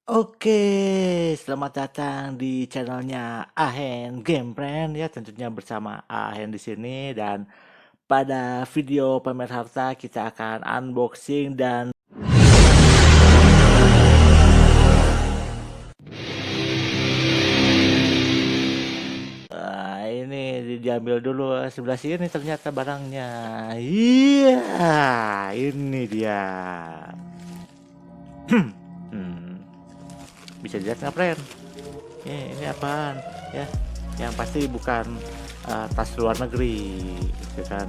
Oke, selamat datang di channelnya Ahen Gamepren ya, tentunya bersama Ahen di sini. Dan pada video pamer harta kita akan unboxing dan ini diambil dulu sebelah sini ternyata barangnya. Iya, ini dia. Hmm, bisa dilihat nggak, friend? Ini apaan ya? Yang pasti bukan tas luar negeri, gitu kan.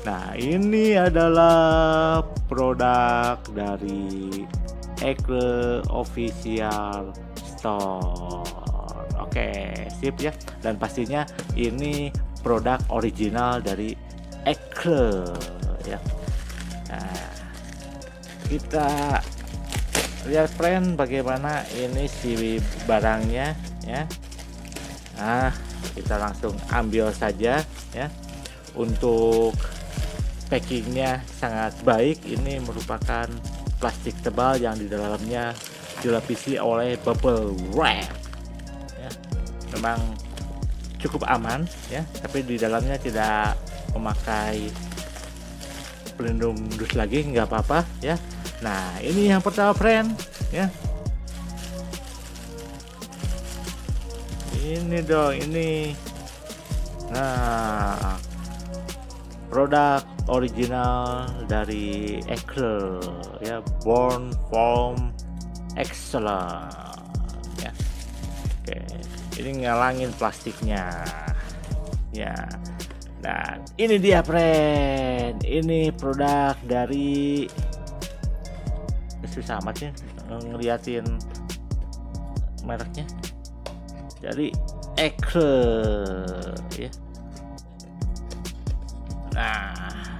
Nah, ini adalah produk dari Ekle Official Store. Oke, sip ya. Dan pastinya ini produk original dari Ekle ya. Nah, kita lihat, friend, bagaimana ini si barangnya ya. Nah, kita langsung ambil saja ya. Untuk packingnya sangat baik. Ini merupakan plastik tebal yang di dalamnya dilapisi oleh bubble wrap ya. Memang cukup aman ya, tapi di dalamnya tidak memakai pelindung dus lagi, nggak apa-apa ya. Nah, ini yang pertama, friend ya. Ini dong, ini. Nah, produk original dari Ekle ya, Born from Excellence ya. Oke, ini ngalangin plastiknya ya. Dan ini dia, friend, ini produk dari, susah amat ya ngeliatin mereknya, dari Ekle ya. Nah,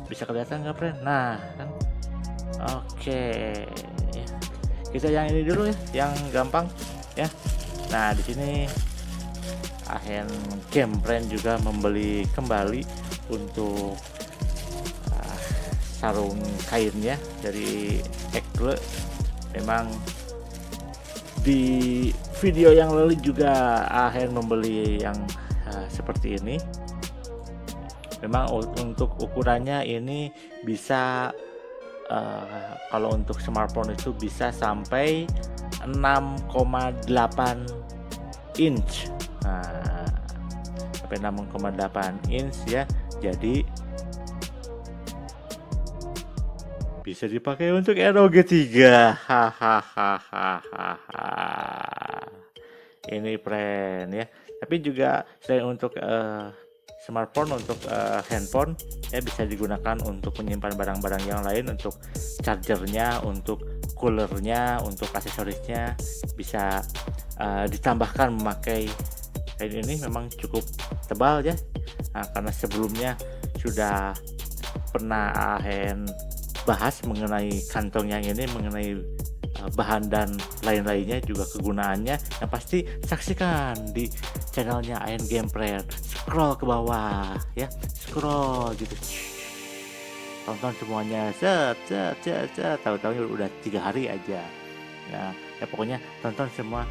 bisa kelihatan nggak, friend? Nah kan, oke ya. Kita yang ini dulu ya, yang gampang ya. Nah, di sini Ahen Gamepren juga membeli kembali untuk sarung kainnya dari Ekle. Memang di video yang lalu juga Ahen membeli yang seperti ini. Memang untuk ukurannya ini bisa kalau untuk smartphone itu bisa sampai 6,8 inch. Nah, sampai 6,8 inch ya. Jadi bisa dipakai untuk ROG 3. Hahaha. Ini, friend ya. Tapi juga selain untuk smartphone, untuk handphone ya, bisa digunakan untuk menyimpan barang-barang yang lain, untuk chargernya, untuk coolernya, untuk aksesorisnya bisa ditambahkan memakai kain ini. Memang cukup tebal ya. Nah, karena sebelumnya sudah pernah Ahen bahas mengenai kantong yang ini, mengenai bahan dan lain-lainnya, juga kegunaannya. Yang pasti saksikan di channelnya Ahen Gamepren. Scroll ke bawah ya, scroll gitu, tonton semuanya, tahu-tahu udah 3 hari aja ya. Ya pokoknya tonton semua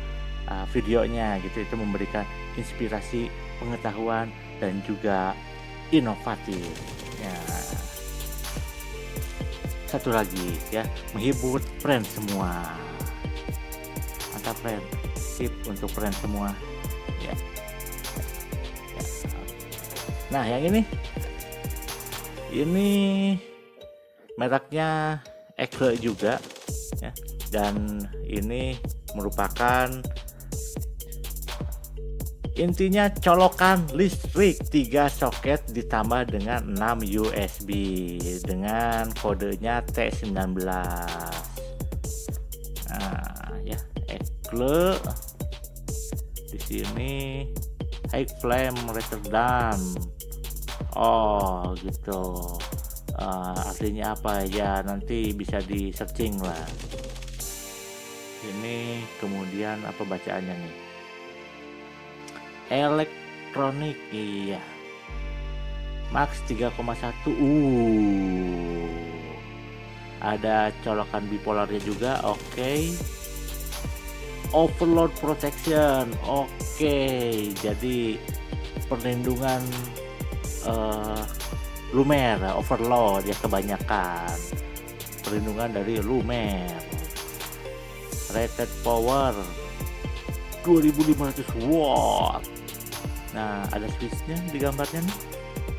videonya gitu. Itu memberikan inspirasi, pengetahuan, dan juga inovatif ya. Satu lagi ya, menghibur friend semua. Mantap, friend, sip untuk friend semua ya. Nah, yang ini mereknya Ekle juga ya. Dan ini merupakan intinya colokan listrik 3 soket ditambah dengan 6 USB dengan kodenya T19. Nah, ya, Ekle di sini high flame retardant. Oh, gitu. Artinya apa ya, nanti bisa di searching lah. Ini kemudian apa bacaannya nih? Elektronik, iya. Max 3,1. Ada colokan bipolarnya juga, oke. overload protection. Oke, jadi perlindungan lumer, overload ya, kebanyakan perlindungan dari lumer. Rated power 2500 watt. Nah, ada switchnya di gambarnya nih.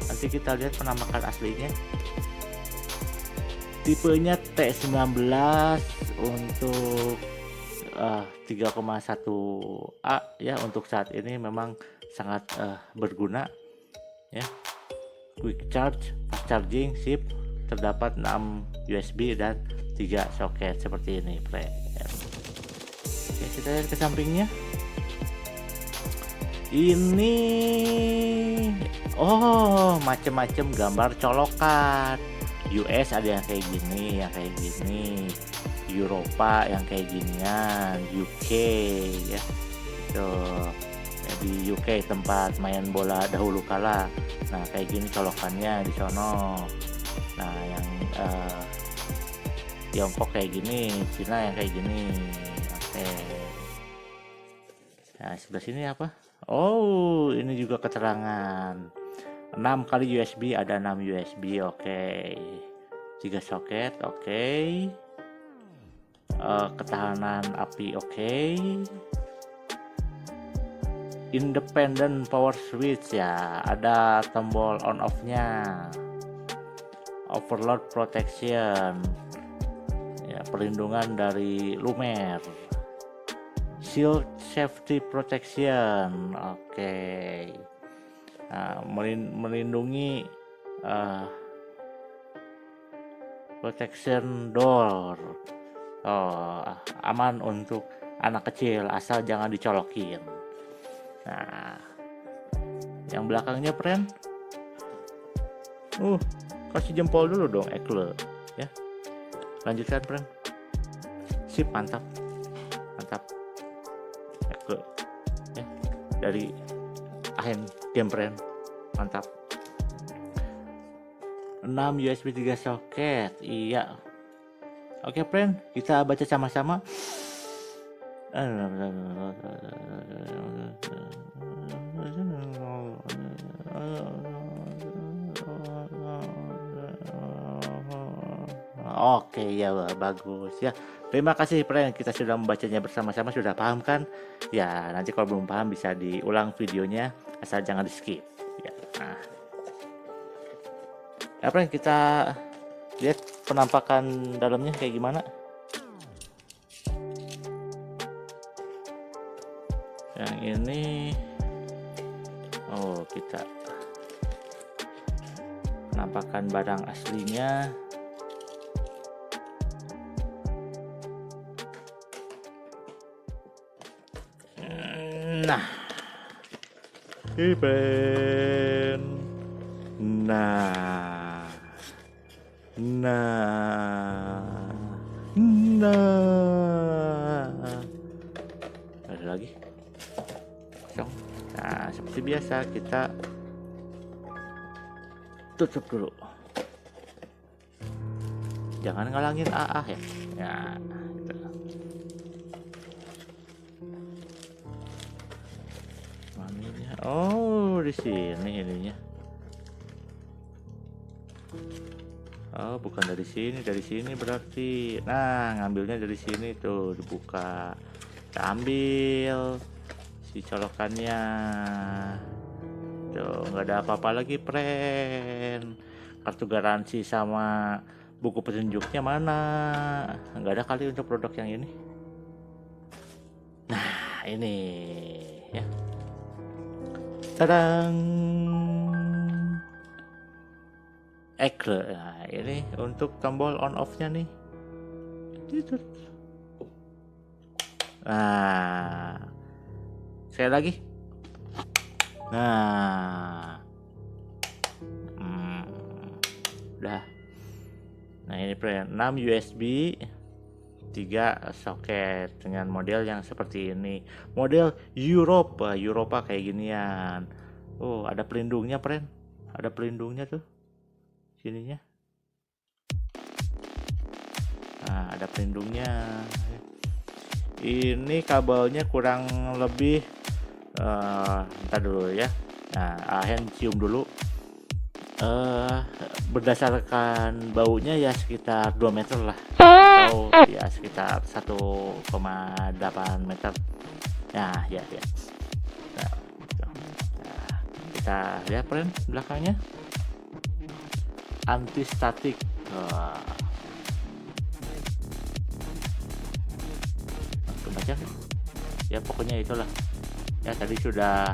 Nanti kita lihat penampakan aslinya. Tipenya T19 untuk 3,1A ya. Untuk saat ini memang sangat berguna ya. Quick charge, fast charging, chip, terdapat 6 USB dan 3 soket seperti ini, friend. Oke, kita lihat ke sampingnya. Ini macam-macam gambar colokan. US ada yang kayak gini, Eropa yang kayak ginian, UK ya. Tuh. Ya, di UK tempat main bola dahulu kala. Nah, kayak gini colokannya di sono. Nah, yang Tiongkok kayak gini, Cina yang kayak gini. Oke. Nah, sebelah sini apa? Oh, ini juga keterangan. 6 kali USB, ada 6 USB, oke. 3 soket, oke. Ketahanan api, oke. Independent power switch ya, ada tombol on off nya. Overload protection ya, perlindungan dari lumer. Shield safety protection, oke. Nah, melindungi protection door. Aman untuk anak kecil asal jangan dicolokin. Nah, yang belakangnya, friend. Kasih jempol dulu dong, Ekle ya. Lanjutkan, friend. Sip, mantap. Ekle ya, dari Ahen Game, friend. Mantap. 6 USB 3 soket. Iya. Oke, friend, kita baca sama-sama. Oke ya, bagus ya. Terima kasih, friend. Kita sudah membacanya bersama-sama, sudah paham kan? Ya, nanti kalau belum paham bisa diulang videonya, asal jangan di skip. Ya, nah. Ya, friend, kita lihat penampakan dalamnya kayak gimana. Yang ini, kita penampakan barang aslinya. Nah, friend. Nah. Ada lagi. Nah, seperti biasa kita tutup dulu. Jangan ngalangin AA ya. Ya. Oh, di sini ininya. Oh, bukan dari sini berarti. Nah, ngambilnya dari sini tuh, dibuka. Kita ambil si colokannya. Tuh, nggak ada apa-apa lagi, friend. Kartu garansi sama buku petunjuknya mana? Nggak ada kali untuk produk yang ini. Nah, ini ya. Tadang. Ekle. Nah, ini untuk tombol on off-nya nih. Nah, sekali lagi. Nah, udah. Nah, ini 6 USB 3 soket dengan model yang seperti ini. Model Eropa kayak ginian. Ada pelindungnya, friend. Ada pelindungnya tuh. Sininya. Nah, ada pelindungnya. Ini kabelnya kurang lebih ntar dulu ya. Nah, Ahen cium dulu. Berdasarkan baunya ya sekitar 2 meter lah, atau ya sekitar 1,8 meter. Nah, ya. Nah, gitu. Nah, kita lihat friend belakangnya. Anti statik. Kebaca? Ya pokoknya itulah. Ya tadi sudah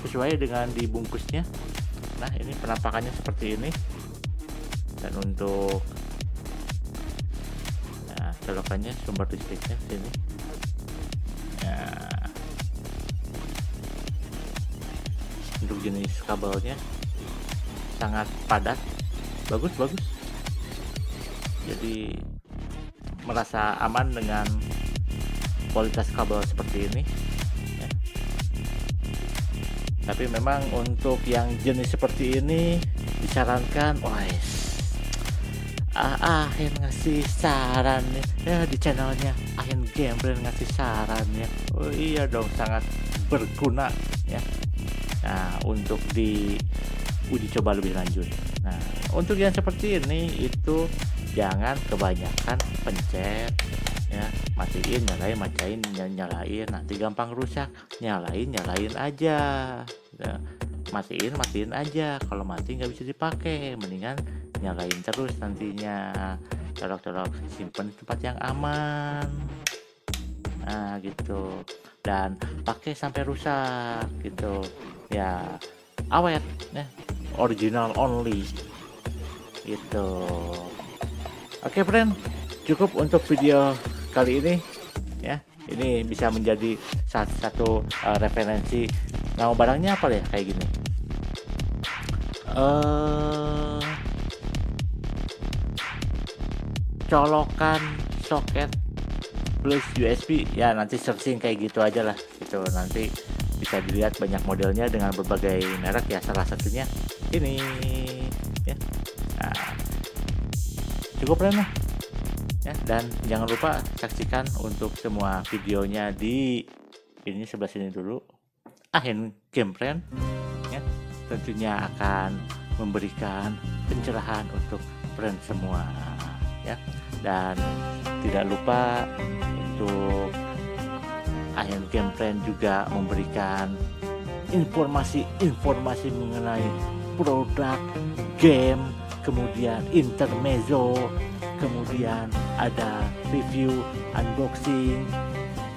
sesuai dengan dibungkusnya. Nah, ini penampakannya seperti ini. Dan untuk colokannya sumber listriknya sini. Nah, untuk jenis kabelnya sangat padat, bagus. Jadi merasa aman dengan kualitas kabel seperti ini ya. Tapi memang untuk yang jenis seperti ini disarankan, Ahen ngasih saran ya di channelnya Ahen Gamebrand ngasih saran ya. Oh iya dong, sangat berguna ya. Nah, untuk di uji coba lebih lanjut. Nah, untuk yang seperti ini itu jangan kebanyakan pencet ya, matiin nyalain, nanti gampang rusak. Nyalain aja ya. Matiin aja, kalau mati nggak bisa dipakai, mendingan nyalain terus nantinya. Colok simpen di tempat yang aman, nah gitu, dan pakai sampai rusak gitu ya, awet ya, original only gitu. Oke friend, cukup untuk video kali ini ya. Ini bisa menjadi satu referensi. Nama barangnya apa ya, kayak gini, colokan soket plus USB ya. Nanti searching kayak gitu aja lah gitu, nanti bisa dilihat banyak modelnya dengan berbagai merek ya, salah satunya ini ya. Nah, cukup lah ya, dan jangan lupa saksikan untuk semua videonya di ini sebelah sini dulu, Ahen Gamebrand ya. Tentunya akan memberikan pencerahan untuk friend semua ya. Dan tidak lupa untuk Ahen Gamebrand juga memberikan informasi mengenai produk game, kemudian intermezzo, kemudian ada review, unboxing,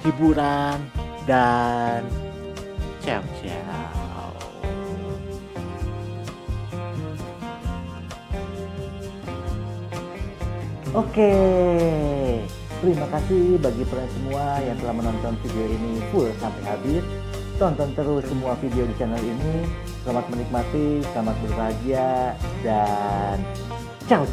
hiburan, dan ciao. Oke, terima kasih bagi kalian semua yang telah menonton video ini full sampai habis. Tonton terus semua video di channel ini. Selamat menikmati, selamat berbahagia, dan ciao.